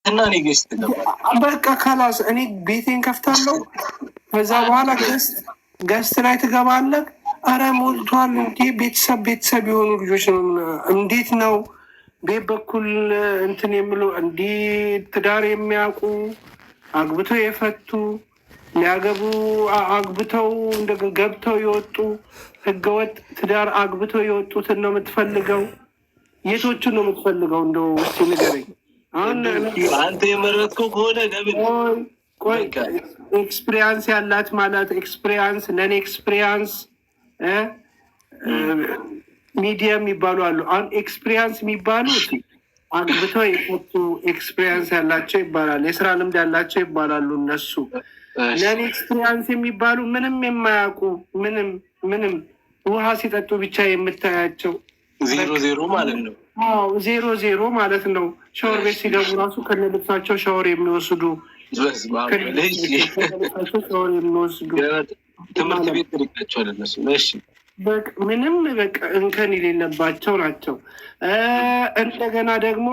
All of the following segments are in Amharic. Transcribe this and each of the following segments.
እና እኔ ገስት በቃ ካላስ እኔ ቤቴን ከፍታለሁ። ከዛ በኋላ ገስት ላይ ትገባለህ። አረ ሞልቷል እንዴ! ቤተሰብ የሆኑ ልጆች ነው። እንዴት ነው ቤት በኩል እንትን የምለው እንዲህ ትዳር የሚያውቁ አግብተው የፈቱ ሊያገቡ አግብተው ገብተው የወጡ ህገወጥ ትዳር አግብተው የወጡትን ነው የምትፈልገው? የቶቹን ነው የምትፈልገው? እንደው እስኪ ንገረኝ። አሁን አንተ የመረጥከው ከሆነ ቆይ ኤክስፒሪያንስ ያላት ማለት ኤክስፒሪያንስ ነን ኤክስፒሪያንስ ሚዲያ የሚባሉ አሉ። አሁን ኤክስፒሪያንስ የሚባሉ አግብተው የፈቱ ኤክስፒሪያንስ ያላቸው ይባላል። የስራ ልምድ ያላቸው ይባላሉ እነሱ። ነን ኤክስፒሪያንስ የሚባሉ ምንም የማያውቁ ምንም ውሃ ሲጠጡ ብቻ የምታያቸው 0-0 ማለት ነው። 0-0 ማለት ነው። ሻወር ቤት ሲገቡ ራሱ ከነ ልብሳቸው ሻወር የሚወስዱ ትምህርት ቤት ልካቸዋል እነሱ። ምንም በቃ እንከን የሌለባቸው ናቸው። እንደገና ደግሞ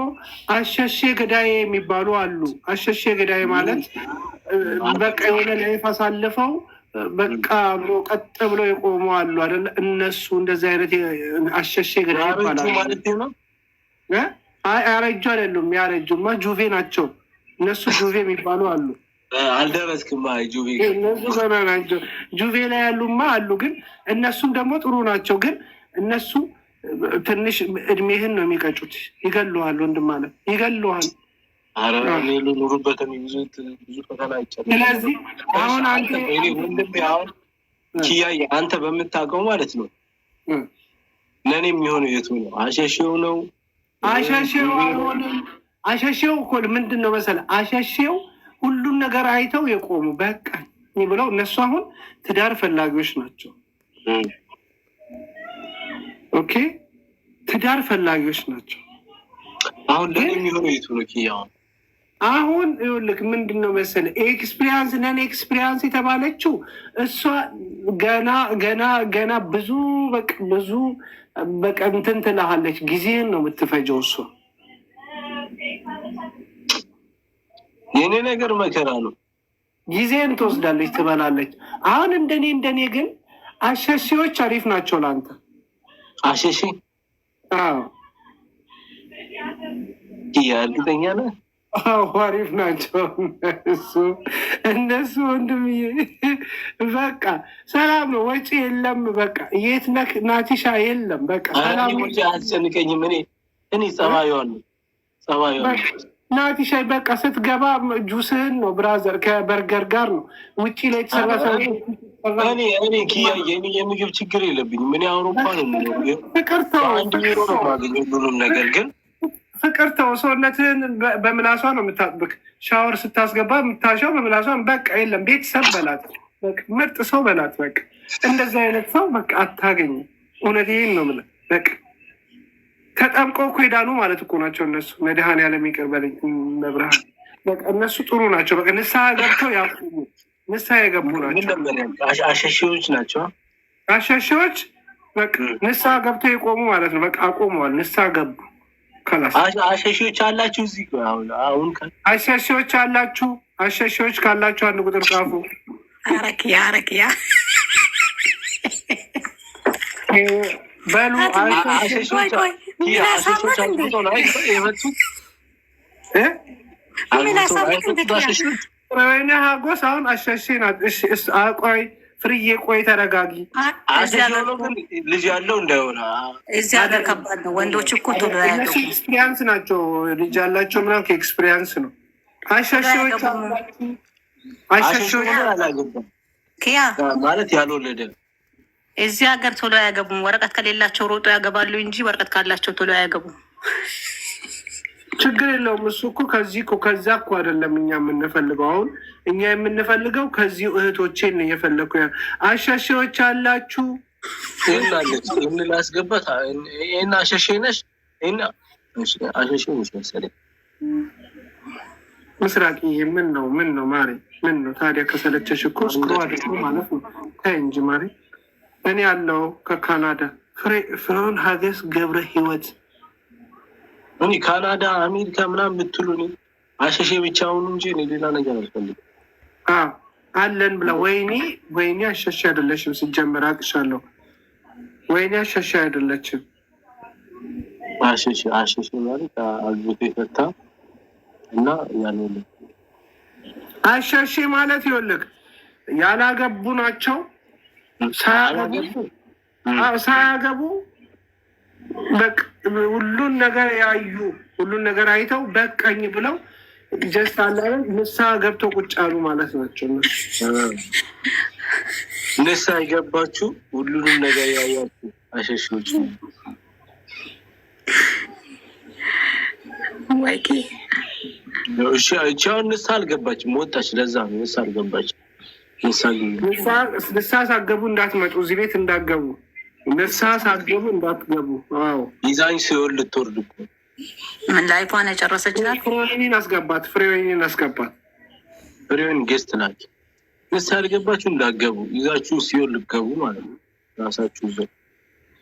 አሸሼ ገዳዬ የሚባሉ አሉ። አሸሼ ገዳዬ ማለት በቃ የሆነ ላይፍ አሳልፈው በቃ ብሎ ቀጥ ብሎ የቆሙ አሉ አይደለ? እነሱ እንደዚህ አይነት አሸሼ ገዳዬ ይባላሉ ማለት ነው። ያረጁ አይደሉም። ያረጁማ ጁቬ ናቸው እነሱ። ጁቬ የሚባሉ አሉ። አልደረስክማ ጁቬ እነሱ ገና ናቸው። ጁቬ ላይ ያሉማ አሉ፣ ግን እነሱም ደግሞ ጥሩ ናቸው። ግን እነሱ ትንሽ እድሜህን ነው የሚቀጩት። ይገሉሃል፣ ወንድም ማለት ይገሉሃል። ኑሩበት ብዙ ፈተና ይቻላል። ስለዚህ አሁን አንተ ኪያዬ አንተ በምታውቀው ማለት ነው ለእኔ የሚሆነው የቱ ነው? አሸሼው ነው? አሸሼው አልሆንም። አሸሼው እኮ ምንድን ነው መሰለህ? አሸሼው ሁሉም ነገር አይተው የቆሙ በቃ ብለው እነሱ አሁን ትዳር ፈላጊዎች ናቸው። ኦኬ ትዳር ፈላጊዎች ናቸው። አሁን ለእኔ የሚሆነው የቱ ነው ኪያ? አሁን ይኸውልህ ምንድን ነው መሰለህ ኤክስፒሪያንስ ነን ኤክስፒሪያንስ የተባለችው እሷ ገና ብዙ በቃ እንትን ትልሃለች። ጊዜህን ነው የምትፈጀው እሷ። የኔ ነገር መከራ ነው። ጊዜህን ትወስዳለች፣ ትበላለች። አሁን እንደኔ ግን አሸሼዎች አሪፍ ናቸው ለአንተ። አሸሼ እርግጠኛ ነህ? አሪፍ ናቸው እነሱ ወንድምዬ። በቃ ሰላም ነው፣ ወጪ የለም። በቃ የት ነህ ናቲሻ? የለም በቃ ሰላም ነው። አያስጨንቀኝም። እኔ ጸባዩዋን ናቲሻ በቃ ስትገባ ጁስህን ነው ብራዘር፣ ከበርገር ጋር ነው ውጭ ላይ የተሰራ እኔ ኪያዬ የምግብ ችግር የለብኝም። እኔ አውሮፓ ነው የምኖረው። ፍቅር ተው፣ ቢሮ ነው የማገኘው ሁሉንም ነገር። ግን ፍቅር ተው። ሰውነትህን በምላሷ ነው የምታጥብቅ። ሻወር ስታስገባ የምታሻው በምላሷ። በቃ የለም ቤተሰብ በላት፣ ምርጥ ሰው በላት። በቃ እንደዚህ አይነት ሰው በቃ አታገኝም። እውነቴን ነው የምልህ። በቃ ተጠምቆ እኮ የዳኑ ማለት እኮ ናቸው እነሱ። መድኃኒዓለም ይቅር በለኝ መብርሃን። በቃ እነሱ ጥሩ ናቸው። በቃ ንስሐ ገብተው ያቁሙ። ንስሐ የገቡ ናቸው። አሸሼዎች ናቸው። አሸሼዎች በቃ ንስሐ ገብተው የቆሙ ማለት ነው። በቃ አቆመዋል፣ ንስሐ ገቡ። አሸሼዎች አላችሁ እዚህ አሁን? አሸሼዎች አላችሁ? አሸሼዎች ካላችሁ አንድ ቁጥር ጻፉ። አረክያ በሉ ወይኔ ሀጎስ አሁን አሸሼ ናት። ቆይ ፍርዬ ቆይ ተረጋጊ። ልጅ ያለው እንዳይሆነ እዚህ ሀገር ከባድ ነው። ወንዶች እኮ ቶሎ እነሱ ኤክስፒሪያንስ ናቸው። ልጅ ያላቸው ምናምን ከኤክስፒሪያንስ ነው። አሸሼዎች ኪያ ማለት ያልወለደ እዚህ ሀገር ቶሎ አያገቡም። ወረቀት ከሌላቸው ሮጦ ያገባሉ እንጂ ወረቀት ካላቸው ቶሎ አያገቡም። ችግር የለውም። እሱ እኮ ከዛ እኮ አይደለም እኛ የምንፈልገው። አሁን እኛ የምንፈልገው ከዚህ እህቶቼን ነው እየፈለግኩ። አሸሼዎች አላችሁ? ይህን ላስገባት። ይህን አሸሼ ነሽ? አሸሼ ነሽ መሰለኝ። ምስራቅዬ ምን ነው ማሪ? ምን ነው ታዲያ? ከሰለቸሽ እኮ እስክሮ አድርጎ ማለት ነው። ተይ እንጂ ማሪ። እኔ ያለው ከካናዳ ፍሬውን ሀገስ ገብረ ህይወት። እኔ ካናዳ አሜሪካ ምናምን የምትሉ አሸሼ ብቻውን እንጂ እኔ ሌላ ነገር አልፈልግም። አለን ብላ ወይኔ አሸሼ አይደለችም። ሲጀመር አቅሻለሁ። ወይኔ አሸሼ አይደለችም። አሸሼ ማለት አግብቶ የፈታ እና ያልወለ አሸሼ ማለት ይኸውልህ ያላገቡ ናቸው። ሳያገቡ በቃ ሁሉን ነገር ያዩ ሁሉን ነገር አይተው በቀኝ ብለው ጀስት አላለ ንስሐ ገብቶ ቁጭ አሉ ማለት ናቸው። ንስሐ የገባችሁ ሁሉንም ነገር ያያችሁ አሸሾች ወይቂ እቻውን ንስሐ አልገባችም፣ ወጣች። ለዛ ነው ንስሐ አልገባችም። ንስሐ ሳገቡ እንዳትመጡ፣ እዚህ ቤት እንዳትገቡ፣ ንስሐ ሳገቡ እንዳትገቡ። ይዛኝ ሲሆን ልትወርድ እኮ ላይፏን የጨረሰች ናት። ፍሬወይኒን አስገባት። ፍሬወይኒ ጌስት ናት። ንስሐ ያልገባችሁ እንዳትገቡ፣ ይዛችሁ ሲሆን ልትገቡ ማለት ነው። ራሳችሁ ይዘው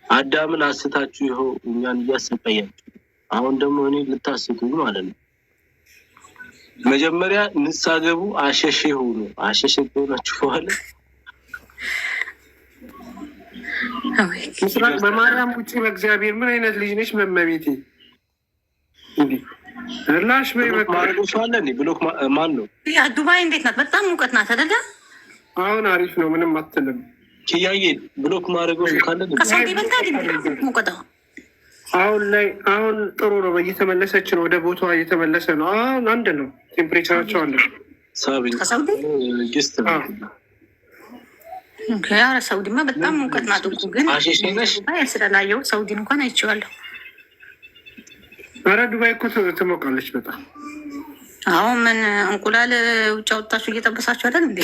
አዳምን አስታችሁ ይኸው እኛን እያሰቃያችሁ፣ አሁን ደግሞ እኔ ልታስቱ ማለት ነው። መጀመሪያ ንስሐ ገቡ፣ አሸሼ ሆኑ። አሸሼ ከሆናችሁ በኋላ ምስራቅ በማርያም ውጭ በእግዚአብሔር ምን አይነት ልጅ ነች? መመቤቴ ላሽ ብሎክ ማን ነው? ዱባይ እንዴት ናት? በጣም ሙቀት ናት አይደለ? አሁን አሪፍ ነው፣ ምንም አትልም። ኪያዬ ብሎክ ማድረገው ካለ ከሳውዲ በልታ ሙቀት አሁን ጥሩ ነው። እየተመለሰች ነው፣ ወደ ቦታዋ እየተመለሰ ነው። አሁን አንድ ነው፣ ቴምፕሬቸራቸው አለ። ከሳውዲ ጊስት ሳውዲማ በጣም ሙቀት ናት እኮ። ግን ስላላየው ሳውዲን እንኳን አይቼዋለሁ። ኧረ ዱባይ እኮ ትሞቃለች በጣም። አሁን ምን እንቁላል ውጭ አውጥታችሁ እየጠበሳችሁ አይደል እንዴ?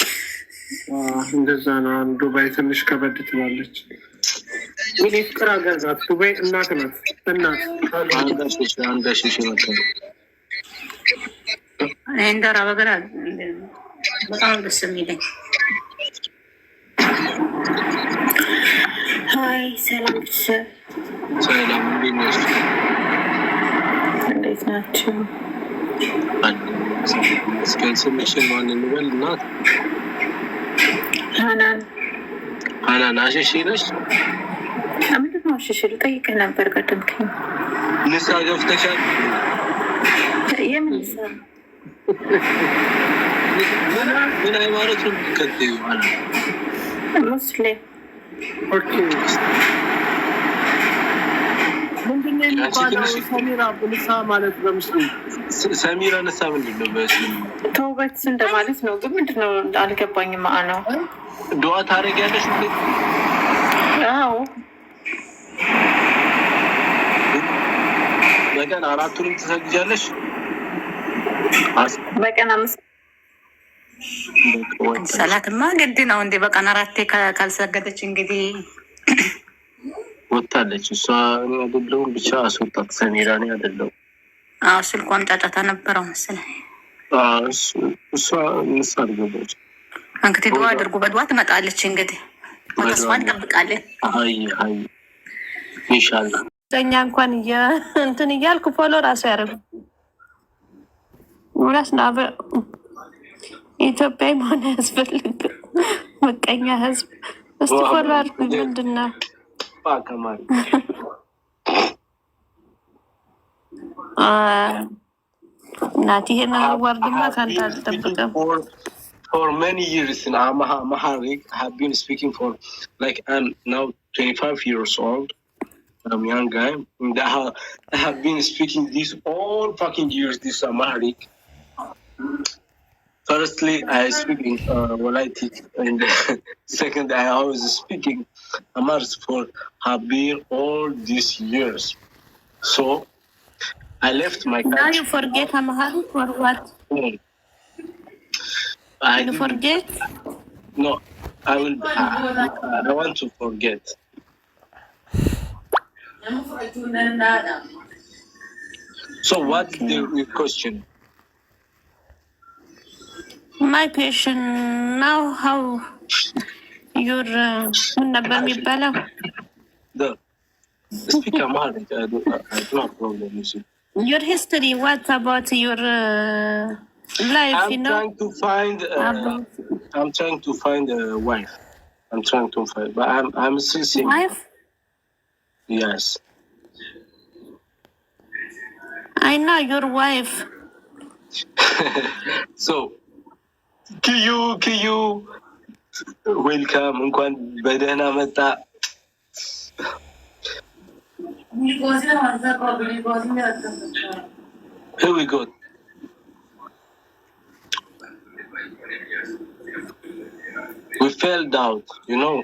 እንደዛ ነው። ዱባይ ትንሽ ከበድ ትላለች። ግን ፍቅር ሀገር ናት ዱባይ። እናት ናት እናት። እንደራ በገራ በጣም ደስ የሚለኝ። ሀይ ሰላም ሰላም፣ እንዴት ናቸው? እስከ ስምሽን ማን እንበል? እናት ሀናን አሸሼ ነሽ? ምንድን ነው አሸሼ? ልጠይቅህ ነበር ቀደምከኝ። ንስሐ ገብተሻል? የምን ንስሐ? ምን ሃይማኖት ነው የምትከተይው? ሙስሊም። ምንድን ነው የሚባለው? ሰሚራ ንስሐ ማለት በሙስሊም ሰሚራ ንስሐ ምንድን ነው? በእስልምና ተውበት እንደማለት ነው። ግን ምንድን ነው አልገባኝም። ነው ዱዓ ታደርጊያለሽ? አዎ በቀን 4ቱንም ትሰግጃለሽ? በቀን 5 ሰላትማ ግድ ነው እንዴ? በቀን 4 ካልሰገደች እንግዲህ ወጣለች። እሷ አይደለሁም ብቻ አስወጣት። ሰሚራ እኔ አይደለሁም። ስልኳም ጫጫታ ነበረው መሰለኝ። እሷ ንስሐ አልገባች። እንግዲህ ዱዓ አድርጉ። በዱዓ ትመጣለች። እንግዲህ ተስፋ እንጠብቃለን። አይ ኢንሻአላህ። እኛ እንኳን እንትን እያልኩ ፎሎ ራሱ ያደርጉ ሙላስ ናበ ኢትዮጵያዊ መሆን ያስፈልግ መቀኛ ህዝብ እስቲ ፎሎ አድርጉ። ምንድን ነው ከማሪ እናት ይሄን አዋርድማ ካንተ አልጠብቅም። For many years in Amharic, I have been speaking for like I'm now 25 years old. I'm a young guy. And I have been speaking this all fucking years, this Amharic. Firstly, I speak in Walaiti, and second, I was speaking Amharic for have been all these years. So I left my country. Now you forget Amharic or what? You forget? No, I will. I want to forget. So what's the question? My question now, how your never me better? The speak Amharic. I do not problem. You see. Your history. What about your life? I'm You know trying to find. about I'm trying to find a wife. I'm trying to find, but I'm still single. life. Yes. I know your wife. So, Kiyu, welcome. እንኳን በደህና መጣ. Here we go. We failed out. You know.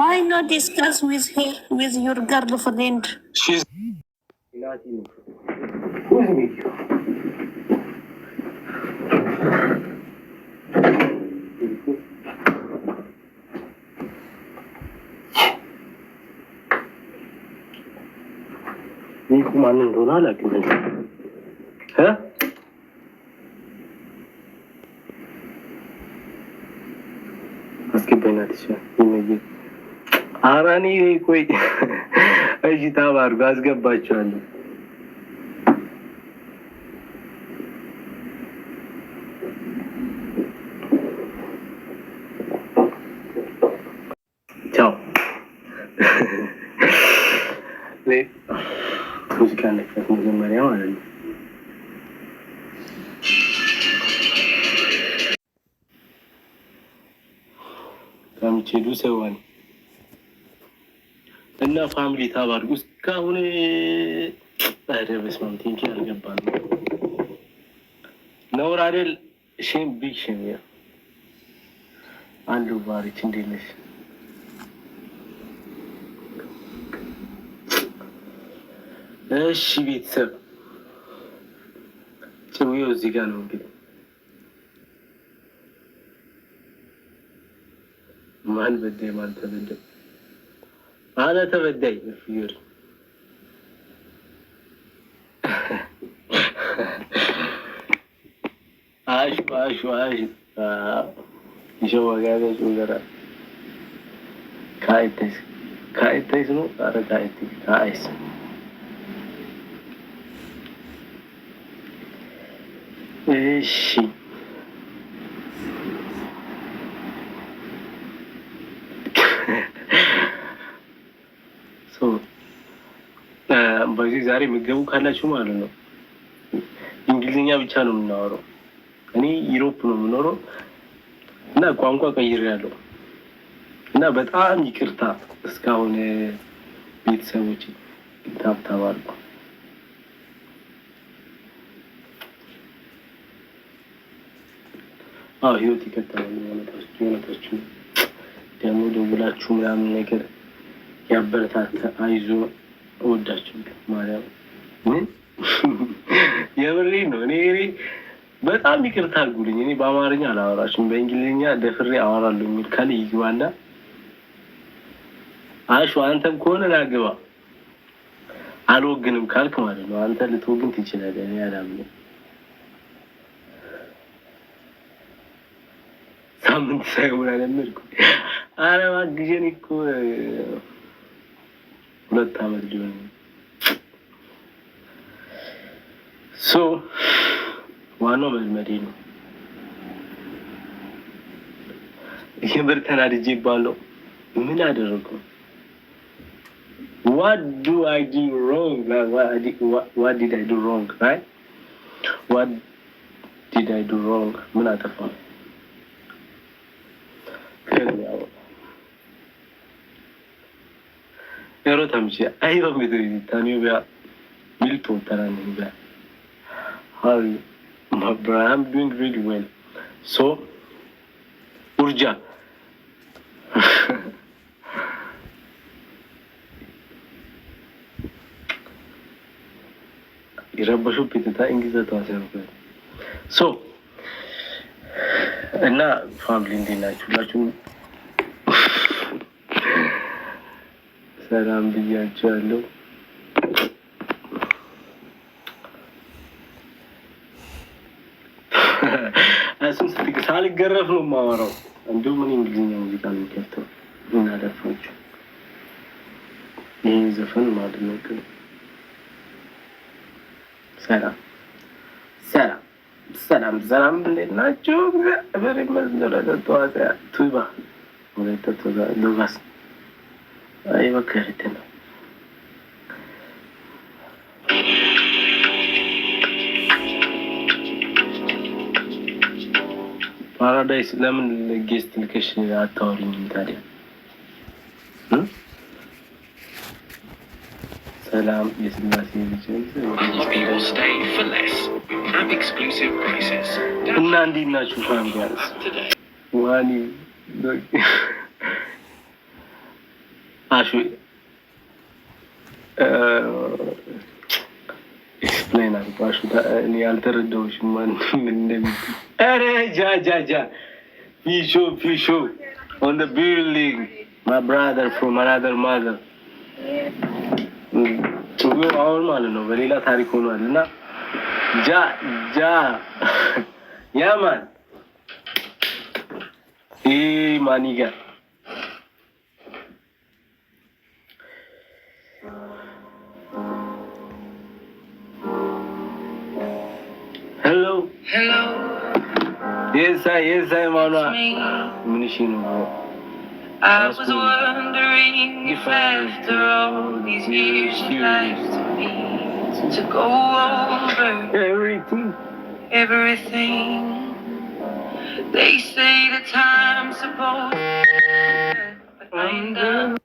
Why not discuss with her, with your girlfriend? She's. ይህ ማን እንደሆነ አላውቅም። አስገባይናት ይችላል ይመይ አራኒ ቆይ እሺ ታባርጉ አስገባቸዋለሁ። ቻው ሙዚቃ ነክፈት መጀመሪያ ማለት ነው። ከምቼዱ ሰዋን እና ፋሚሊ ታባርጉ እስካሁን በስመ አብ ቲንኪ አልገባም ነውር አይደል? ሼም ቢግ ሼም ያ አንዱ ባሪች እንዴት ነሽ? እሺ ቤተሰብ ጭውዬው እዚህ ጋር ነው እንግዲህ ማን በደይ ማን ተበደይ አለ ተበደይ ፍዩር አሽ ይሸዋጋለች ወገራ ካይተስ ነው አረ ካይስ እሺ በዚህ ዛሬ የሚገቡ ካላችሁ ማለት ነው እንግሊዝኛ ብቻ ነው የምናወራው። እኔ ዩሮፕ ነው የምኖረው እና ቋንቋ ቀይሬያለሁ እና በጣም ይቅርታ እስካሁን ቤተሰቦች ታብታባሉ። ህይወት ይቀጥላል። የሆነታችሁ ደግሞ ደውላችሁ ምናምን ነገር ያበረታታ አይዞ እወዳችሁ ማርያም የምሬ ነው። እኔ በጣም ይቅርታ አድርጉልኝ። እኔ በአማርኛ አላወራችሁም በእንግሊዝኛ ደፍሬ አወራለሁ የሚል ካለ ይግባና አሹ አንተም ከሆነ ላግባ አልወግንም ካልክ ማለት ነው አንተ ልትወግን ትችላለህ። እኔ አላምንም። ሳምንት ሳይሆን አለመድኩ አረባ ግጀን እኮ 2 አመት ሊሆን ዋናው መልመዴ ነው። የምር ተናድጄ ባለው ምን አደረገው? What do I do wrong? What did I do wrong? Right? What did I do wrong? ምን አጠፋሁ? Ero tamci, ayro mi tani bia milto tarani bia. How my brother, I'm doing really well. So, Urja. ይረበሹ ፒትታ እንግሊዘኛ ታሰሩበት እና ፋሚሊ እንዴት ናችሁ? ሁላችሁም ሰላም ብያችኋለሁ። እሱን ሳልገረፍ ነው የማወራው። እንደውም እኔ እንግሊዝኛ ሙዚቃ ነው የምከፍተው እና ደፋችሁ ይህን ዘፈን ማድነቅ ሰላም ሰላም ሰላም ሰላም፣ እንዴት ናችሁ? እግዚአብሔር ይመስገን። ጠዋት ቱባ ወለተቶዛ ሉጋስ አይ በከሪት ነው። ፓራዳይስ ለምን ጌስት ልከሽ አታወሪኝም ታዲያ? ሰላም የስላሴ ልጅ እና እንዴት ናችሁ? ፋሚሊያስ ዋኒ አሹ ኤክስፕሌን አልኳሹ። እኔ ያልተረዳሁሽም ማለት ምን እንደሚል። ኧረ ጃ ፊሾ on the building, my brother from another mother. አሁን ማለት ነው በሌላ ታሪክ ሆኗል እና ጃ ያማን ማኒጋ ሄሎ የሳይ ማኗ ምንሽ ነው? I was wondering if after all these years you'd like to me to go over everything. They say the time's supposed to, but I ain't done.